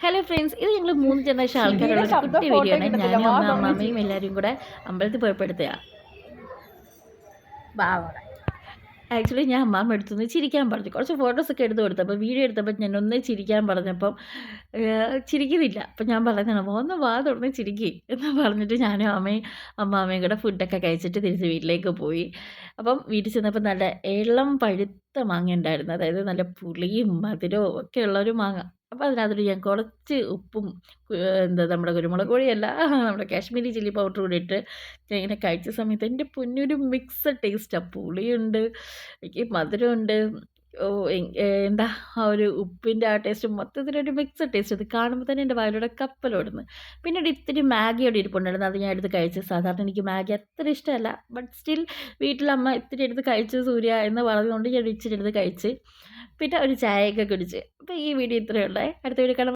Hello friends, ഇത് ഞങ്ങൾ 3 generation ആൾക്കാരുള്ള ഒരു കുട്ടി വീഡിയോ ആണ്. ഞാനും അമ്മയും എല്ലാവരും കൂടെ അമ്പലത്തിൽ പോയപ്പെടുത്തുക. ആക്ച്വലി ഞാൻ അമ്മാമ്മ എടുത്തുനിന്ന് ചിരിക്കാൻ പറഞ്ഞു. കുറച്ച് ഫോട്ടോസൊക്കെ എടുത്ത് കൊടുത്തപ്പോൾ വീഡിയോ എടുത്തപ്പോൾ ഞാൻ ഒന്ന് ചിരിക്കാൻ പറഞ്ഞപ്പം ചിരിക്കുന്നില്ല. അപ്പം ഞാൻ പറയുന്നതാണ്, ഒന്ന് വാ തുറന്ന് ചിരിക്കുക എന്ന് പറഞ്ഞിട്ട് ഞാനും അമ്മാമ്മയും കൂടെ ഫുഡൊക്കെ കഴിച്ചിട്ട് തിരിച്ച് വീട്ടിലേക്ക് പോയി. അപ്പം വീട്ടിൽ ചെന്നപ്പോൾ നല്ല ഇളം പഴുത്ത മാങ്ങ ഉണ്ടായിരുന്നു. അതായത് നല്ല പുളിയും മധുരവും ഒക്കെ ഉള്ളൊരു മാങ്ങ. അപ്പോൾ അതിനകത്തോട്ട് ഞാൻ കുറച്ച് ഉപ്പും നമ്മുടെ കുരുമുളക് പൊടിയല്ല, നമ്മുടെ കാശ്മീരി ചില്ലി പൗഡർ കൂടി ഇട്ട് ഞാൻ ഇങ്ങനെ കഴിച്ച സമയത്ത് എൻ്റെ പൊന്നൊരു മിക്സഡ് ടേസ്റ്റാണ്. പുളിയുണ്ട്, എനിക്ക് മധുരമുണ്ട്. ഓ എന്താ ആ ഒരു ഉപ്പിൻ്റെ ആ ടേസ്റ്റ് മൊത്തത്തിലൊരു മിക്സഡ് ടേസ്റ്റ്. അത് കാണുമ്പോൾ തന്നെ എൻ്റെ വായിലൂടെ കപ്പലോടുന്നു. പിന്നീട് ഇത്തിരി മാഗിയോടെ ഇരിപ്പുണ്ടായിരുന്നു, അത് ഞാൻ എടുത്ത് കഴിച്ചു. സാധാരണ എനിക്ക് മാഗി അത്ര ഇഷ്ടമല്ല, ബട്ട് സ്റ്റിൽ വീട്ടിലമ്മ ഇത്തിരി എടുത്ത് കഴിച്ചു സൂര്യ എന്ന് പറഞ്ഞതുകൊണ്ട് ഞാൻ ഇച്ചിരി എടുത്ത് കഴിച്ച്. പിന്നെ ഒരു ചായയൊക്കെ കുടിച്ച്. അപ്പോൾ ഈ വീഡിയോ ഇത്രയേ ഉള്ളേ. അടുത്ത വീഡിയോ കാണാം.